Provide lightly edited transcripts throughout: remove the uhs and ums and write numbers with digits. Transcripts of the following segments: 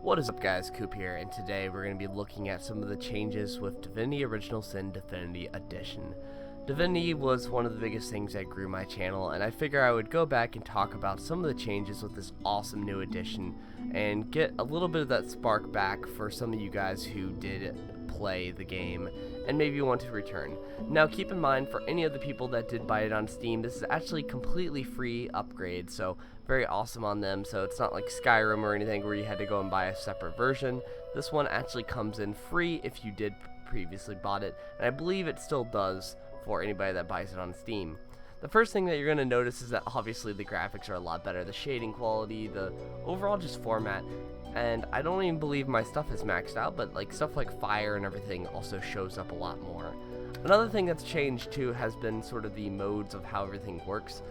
What is up guys, Coop here, and today we're going to be looking at some of the changes with Divinity Original Sin Divinity Edition. Divinity was one of the biggest things that grew my channel, and I figure I would go back and talk about some of the changes with this awesome new edition and get a little bit of that spark back for some of you guys who did play the game and maybe want to return. Now keep in mind, for any of the people that did buy it on Steam, this is actually completely free upgrade, so very awesome on them. So it's not like Skyrim or anything where you had to go and buy a separate version. This one actually comes in free if you did previously bought it, and I believe it still does for anybody that buys it on Steam. The first thing that you're going to notice is that obviously the graphics are a lot better, the shading quality, the overall just format, and I don't even believe my stuff is maxed out, but like stuff like fire and everything also shows up a lot more. Another thing that's changed too has been sort of the modes of how everything works.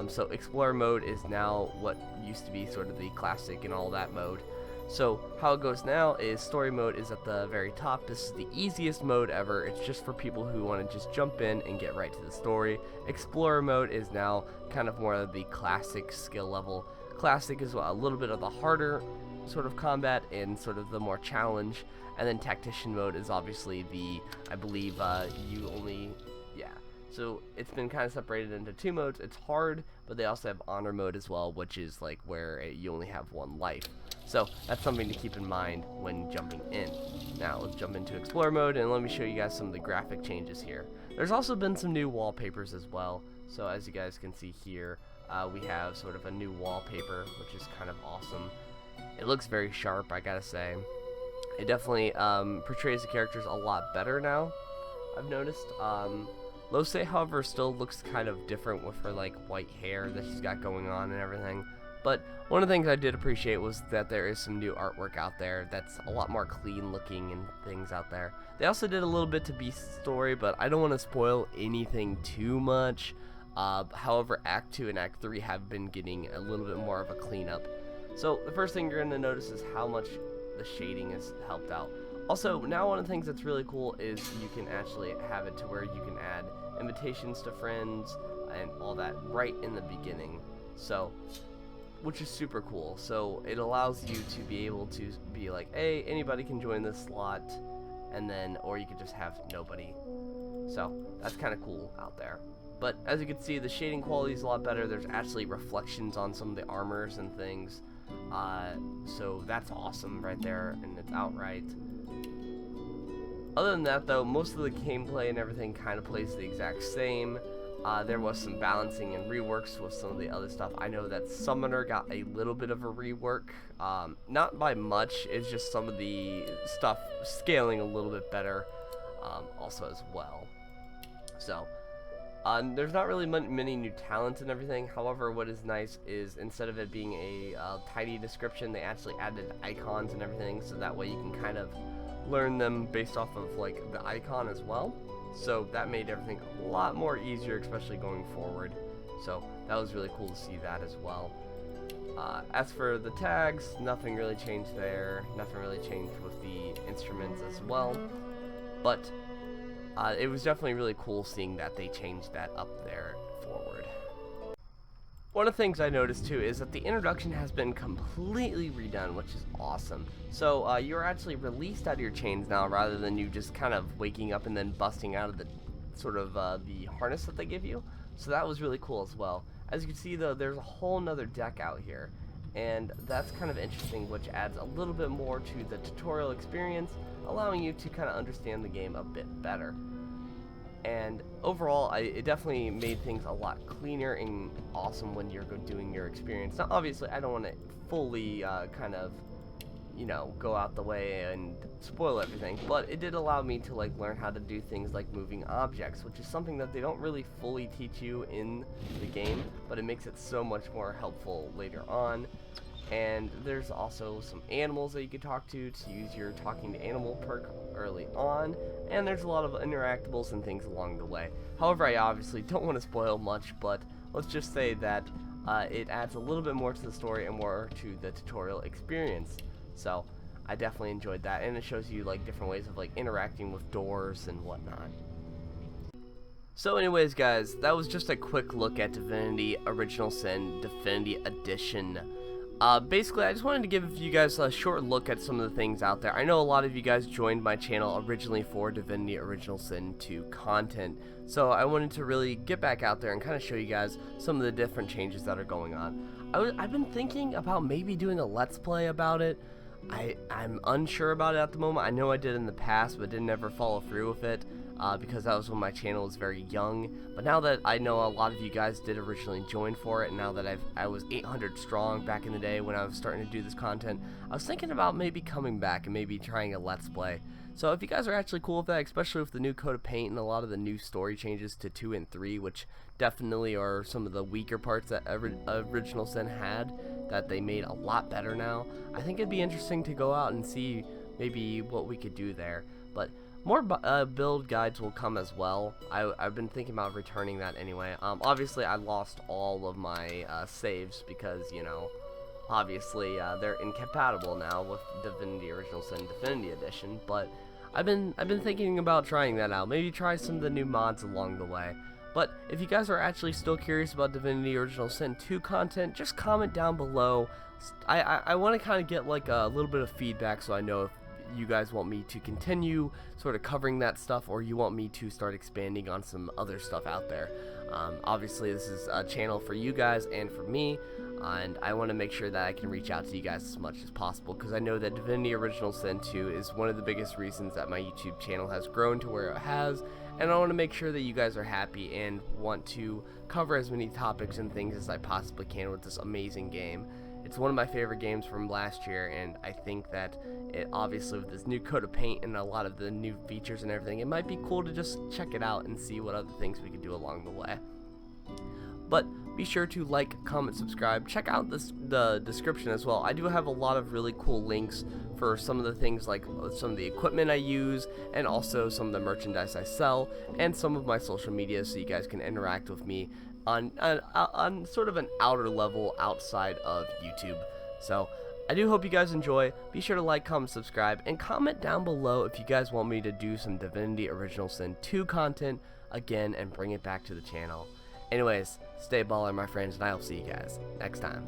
So Explorer mode is now what used to be sort of the classic and all that mode. So how it goes now is story mode is at the very top. This is the easiest mode ever. It's just for people who want to just jump in and get right to the story. Explorer mode is now kind of more of the classic skill level. Classic is a little bit of the harder sort of combat and sort of the more challenge. And then tactician mode is obviously the, I believe, so it's been kind of separated into two modes. It's hard, but they also have honor mode as well, which is like where you only have one life. So that's something to keep in mind when jumping in. Now let's jump into Explorer mode and let me show you guys some of the graphic changes here. There's also been some new wallpapers as well. So as you guys can see here, we have sort of a new wallpaper, which is kind of awesome. It looks very sharp, I gotta say. It definitely portrays the characters a lot better now, I've noticed. Lose, however, still looks kind of different with her like white hair that she's got going on and everything. But one of the things I did appreciate was that there is some new artwork out there that's a lot more clean looking and things out there. They also did a little bit to Beast's story, but I don't want to spoil anything too much. However, Act 2 and Act 3 have been getting a little bit more of a cleanup. So the first thing you're going to notice is how much the shading has helped out. Also, now one of the things that's really cool is you can actually have it to where you can add invitations to friends and all that right in the beginning. So, which is super cool. So it allows you to be able to be like, hey, anybody can join this slot, and then, or you could just have nobody. So that's kind of cool out there. But as you can see, the shading quality is a lot better. There's actually reflections on some of the armors and things. So that's awesome right there, and it's outright. Other than that though, most of the gameplay and everything kind of plays the exact same. There was some balancing and reworks with some of the other stuff. I know that Summoner got a little bit of a rework, not by much, it's just some of the stuff scaling a little bit better also as well. So there's not really many new talents and everything. However, what is nice is instead of it being a tidy description, they actually added icons and everything, so that way you can kind of learn them based off of like the icon as well. So that made everything a lot more easier, especially going forward. So that was really cool to see that as well. As for the tags, nothing really changed there. Nothing really changed with the instruments as well. But it was definitely really cool seeing that they changed that up there forward. One of the things I noticed too is that the introduction has been completely redone, which is awesome. So you're actually released out of your chains now, rather than you just kind of waking up and then busting out of the sort of the harness that they give you. So that was really cool as well. As you can see though, there's a whole nother deck out here, and that's kind of interesting, which adds a little bit more to the tutorial experience, allowing you to kind of understand the game a bit better. And overall, it definitely made things a lot cleaner and awesome when you're doing your experience. Now, obviously, I don't want to fully kind of, you know, go out the way and spoil everything, but it did allow me to like learn how to do things like moving objects, which is something that they don't really fully teach you in the game, but it makes it so much more helpful later on. And there's also some animals that you can talk to use your talking to animal perk early on, and there's a lot of interactables and things along the way. However, I obviously don't want to spoil much, but let's just say that it adds a little bit more to the story and more to the tutorial experience. So I definitely enjoyed that, and it shows you like different ways of like interacting with doors and whatnot. So anyways guys, that was just a quick look at Divinity Original Sin Divinity Edition. Basically, I just wanted to give you guys a short look at some of the things out there. I know a lot of you guys joined my channel originally for Divinity Original Sin 2 content, so I wanted to really get back out there and kind of show you guys some of the different changes that are going on. I've been thinking about maybe doing a Let's Play about it. I'm unsure about it at the moment. I know I did in the past, but didn't ever follow through with it. Because that was when my channel was very young. But now that I know a lot of you guys did originally join for it, and now that I was 800 strong back in the day when I was starting to do this content, I was thinking about maybe coming back and maybe trying a Let's Play. So if you guys are actually cool with that, especially with the new coat of paint and a lot of the new story changes to 2 and 3, which definitely are some of the weaker parts that Original Sin had, that they made a lot better now, I think it'd be interesting to go out and see maybe what we could do there. But more build guides will come as well. I've been thinking about returning that anyway. Obviously, I lost all of my saves because, you know, obviously they're incompatible now with Divinity Original Sin Divinity Edition. But I've been thinking about trying that out. Maybe try some of the new mods along the way. But if you guys are actually still curious about Divinity Original Sin 2 content, just comment down below. I want to kind of get like a little bit of feedback so I know if you guys want me to continue sort of covering that stuff, or you want me to start expanding on some other stuff out there. Obviously this is a channel for you guys and for me, and I want to make sure that I can reach out to you guys as much as possible, because I know that Divinity Original Sin 2 is one of the biggest reasons that my YouTube channel has grown to where it has, and I want to make sure that you guys are happy and want to cover as many topics and things as I possibly can with this amazing game. It's one of my favorite games from last year, and I think that it, obviously with this new coat of paint and a lot of the new features and everything, it might be cool to just check it out and see what other things we could do along the way. But be sure to like, comment, subscribe. Check out the description as well. I do have a lot of really cool links for some of the things, like some of the equipment I use, and also some of the merchandise I sell, and some of my social media, so you guys can interact with me on sort of an outer level outside of YouTube. So I do hope you guys enjoy. Be sure to like, comment, subscribe, and comment down below if you guys want me to do some Divinity Original Sin 2 content again and bring it back to the channel. Anyways, stay baller, my friends, and I'll see you guys next time.